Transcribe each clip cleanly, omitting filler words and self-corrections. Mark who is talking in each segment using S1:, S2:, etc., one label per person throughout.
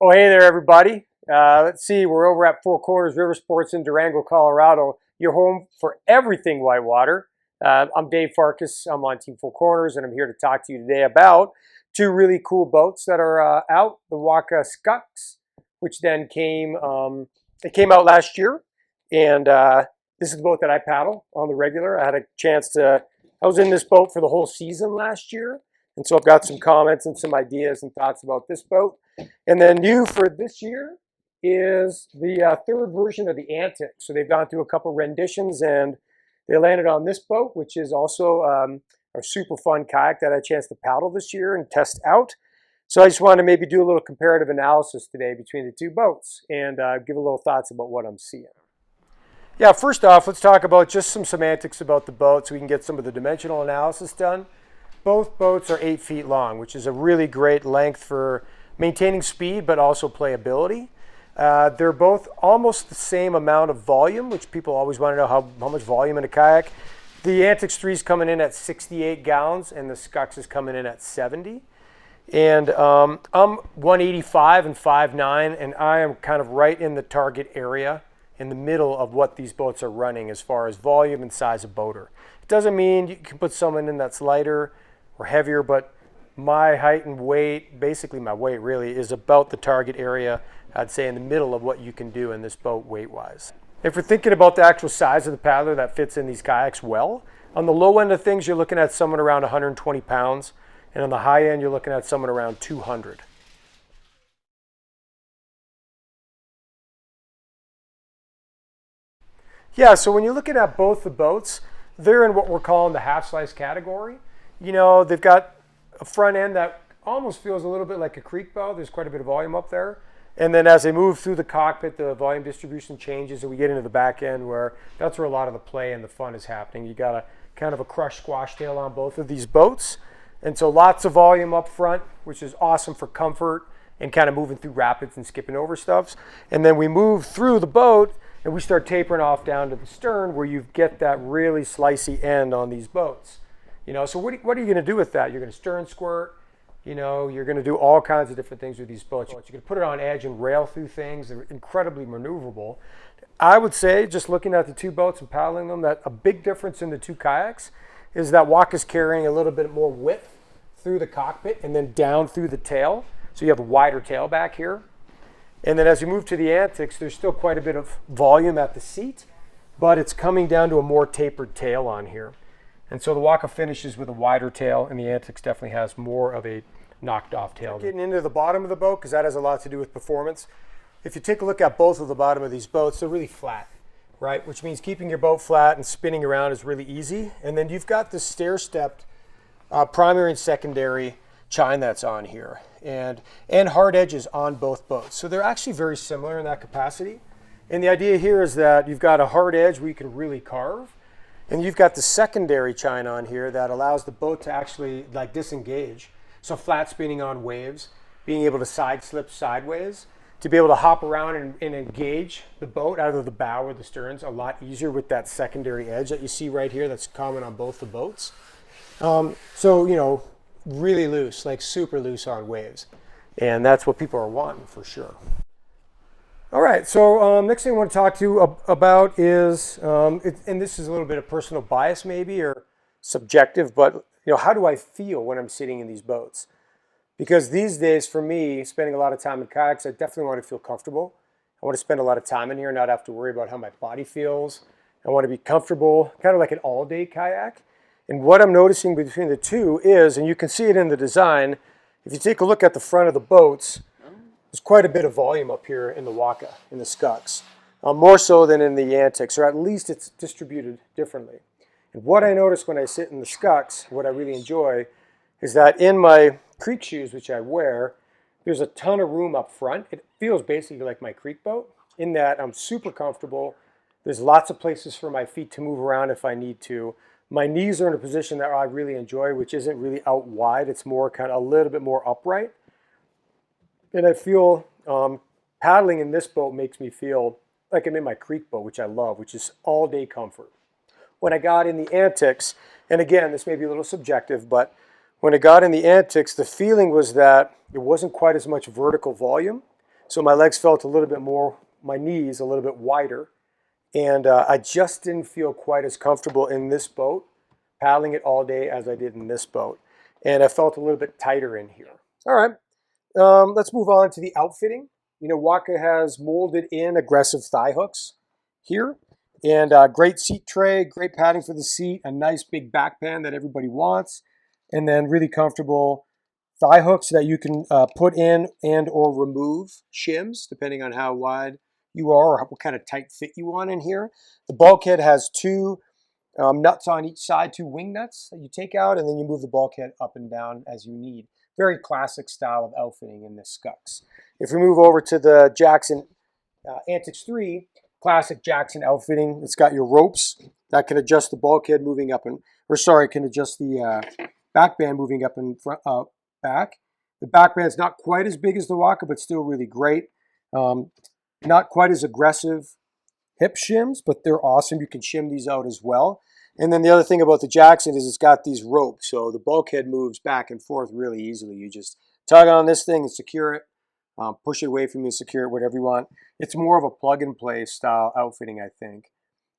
S1: Oh, hey there, everybody. Let's see, we're over at Four Corners River Sports in Durango, Colorado. Your home for everything whitewater. I'm Dave Farkas. I'm on Team Four Corners, and I'm here to talk to you today about two really cool boats that are out. The Waka Skuxx, which then it came out last year, and this is the boat that I paddle on the regular. I was in this boat for the whole season last year, and so I've got some comments and some ideas and thoughts about this boat. And then new for this year is the third version of the Antix. So they've gone through a couple renditions and they landed on this boat, which is also a super fun kayak that I had a chance to paddle this year and test out. So I just wanted to maybe do a little comparative analysis today between the two boats and give a little thoughts about what I'm seeing. Yeah, first off, let's talk about just some semantics about the boat so we can get some of the dimensional analysis done. Both boats are 8 feet long, which is a really great length for maintaining speed, but also playability. They're both almost the same amount of volume, which people always want to know how much volume in a kayak. The Antix 3 is coming in at 68 gallons, and the Skuxx is coming in at 70. And I'm 185 and 5'9", and I am kind of right in the target area, in the middle of what these boats are running as far as volume and size of boater. It doesn't mean you can put someone in that's lighter or heavier, but my height and weight, basically my weight really, is about the target area, I'd say in the middle of what you can do in this boat weight-wise. If we're thinking about the actual size of the paddler that fits in these kayaks well, on the low end of things, you're looking at someone around 120 pounds, and on the high end, you're looking at someone around 200. Yeah, so when you're looking at both the boats, they're in what we're calling the half-slice category. You know, they've got a front end that almost feels a little bit like a creek bow. There's quite a bit of volume up there. And then as they move through the cockpit, the volume distribution changes and we get into the back end where that's where a lot of the play and the fun is happening. You got a kind of a crushed squash tail on both of these boats. And so lots of volume up front, which is awesome for comfort and kind of moving through rapids and skipping over stuff. And then we move through the boat and we start tapering off down to the stern where you get that really slicey end on these boats. You know, so what are you going to do with that? You're going to stern squirt. You know, you're going to do all kinds of different things with these boats. You're going to put it on edge and rail through things. They're incredibly maneuverable. I would say, just looking at the two boats and paddling them, that a big difference in the two kayaks is that Waka's carrying a little bit more width through the cockpit and then down through the tail. So you have a wider tail back here. And then as you move to the Antix, there's still quite a bit of volume at the seat, but it's coming down to a more tapered tail on here. And so the Waka finishes with a wider tail, and the Antix definitely has more of a knocked off tail. Getting into the bottom of the boat, because that has a lot to do with performance. If you take a look at both of the bottom of these boats, they're really flat, right? Which means keeping your boat flat and spinning around is really easy. And then you've got this stair-stepped primary and secondary chine that's on here, and hard edges on both boats. So they're actually very similar in that capacity. And the idea here is that you've got a hard edge where you can really carve, and you've got the secondary chine on here that allows the boat to actually like disengage. So flat spinning on waves, being able to side slip sideways, to be able to hop around and engage the boat either the bow or the sterns a lot easier with that secondary edge that you see right here that's common on both the boats. So, you know, really loose, like super loose on waves. And that's what people are wanting for sure. All right, so next thing I want to talk to you about is, and this is a little bit of personal bias maybe or subjective, but you know, how do I feel when I'm sitting in these boats? Because these days for me, spending a lot of time in kayaks, I definitely want to feel comfortable. I want to spend a lot of time in here, not have to worry about how my body feels. I want to be comfortable, kind of like an all-day kayak. And what I'm noticing between the two is, and you can see it in the design, if you take a look at the front of the boats, there's quite a bit of volume up here in the Waka, in the Skuxx, more so than in the Antix, or at least it's distributed differently. And what I notice when I sit in the Skuxx, what I really enjoy, is that in my creek shoes, which I wear, there's a ton of room up front. It feels basically like my creek boat, in that I'm super comfortable. There's lots of places for my feet to move around if I need to. My knees are in a position that I really enjoy, which isn't really out wide. It's more kind of a little bit more upright. And I feel paddling in this boat makes me feel like I'm in my creek boat, which I love, which is all day comfort. When I got in the Antix, and again, this may be a little subjective, but when I got in the Antix, the feeling was that it wasn't quite as much vertical volume. So my legs felt a little bit more, my knees a little bit wider. And I just didn't feel quite as comfortable in this boat, paddling it all day as I did in this boat. And I felt a little bit tighter in here. All right, let's move on to the outfitting. You know, Waka has molded in aggressive thigh hooks here. And great seat tray, great padding for the seat, a nice big back pan that everybody wants. And then really comfortable thigh hooks that you can put in and or remove shims, depending on how wide you are or what kind of tight fit you want in here. The bulkhead has two nuts on each side, two wing nuts that you take out, and then you move the bulkhead up and down as you need. Very classic style of outfitting in this Skuxx. If we move over to the Jackson Antix 3, classic Jackson outfitting, it's got your ropes that can adjust the bulkhead moving up and, can adjust the back band moving up and front, back. The back band's not quite as big as the Waka, but still really great. Not quite as aggressive hip shims, but they're awesome. You can shim these out as well. And then the other thing about the Jackson is it's got these ropes, so the bulkhead moves back and forth really easily. You just tug on this thing and secure it, push it away from you, secure it, whatever you want. It's more of a plug-and-play style outfitting, I think,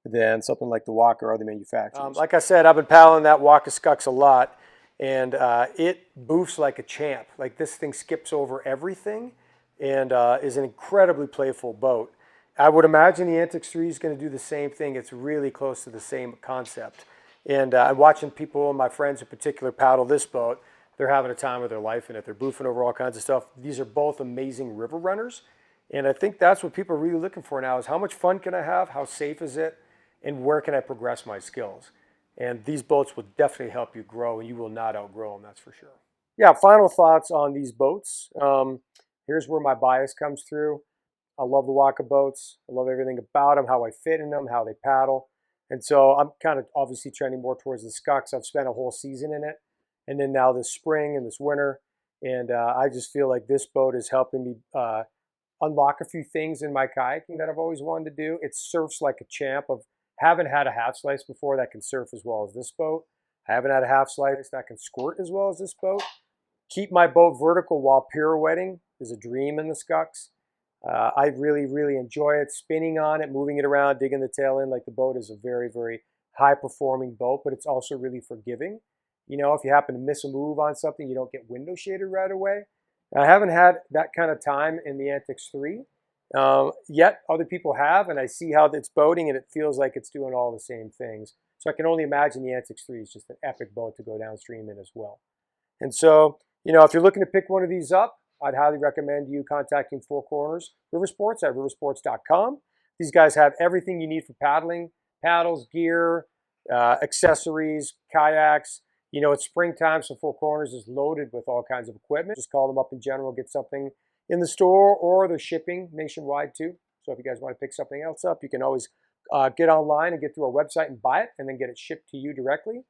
S1: than something like the Waka or other manufacturers. Like I said, I've been paddling that Waka Skuxx a lot, and it boofs like a champ. Like, this thing skips over everything and is an incredibly playful boat. I would imagine the Antix 3 is going to do the same thing. It's really close to the same concept. And I'm watching people, my friends in particular, paddle this boat. They're having a time of their life in it. They're boofing over all kinds of stuff. These are both amazing river runners. And I think that's what people are really looking for now is how much fun can I have, how safe is it, and where can I progress my skills? And these boats will definitely help you grow, and you will not outgrow them, that's for sure. Yeah, final thoughts on these boats. Here's where my bias comes through. I love the Waka boats. I love everything about them, how I fit in them, how they paddle. And so I'm kind of obviously trending more towards the Skuxx. I've spent a whole season in it. And then now this spring and this winter. And I just feel like this boat is helping me unlock a few things in my kayaking that I've always wanted to do. It surfs like a champ. Haven't had a half slice before that can surf as well as this boat. I haven't had a half slice that can squirt as well as this boat. Keep my boat vertical while pirouetting is a dream in the Skuxx. I really, really enjoy it, spinning on it, moving it around, digging the tail in. Like, the boat is a very, very high-performing boat, but it's also really forgiving. You know, if you happen to miss a move on something, you don't get window shaded right away. I haven't had that kind of time in the Antix 3 yet. Other people have, and I see how it's boating, and it feels like it's doing all the same things. So I can only imagine the Antix 3 is just an epic boat to go downstream in as well. And so, you know, if you're looking to pick one of these up, I'd highly recommend you contacting Four Corners River Sports at riversports.com. These guys have everything you need for paddling: paddles, gear, accessories, kayaks. You know, it's springtime, so Four Corners is loaded with all kinds of equipment. Just call them up in general, get something in the store, or they're shipping nationwide too. So if you guys want to pick something else up, you can always get online and get through our website and buy it, and then get it shipped to you directly.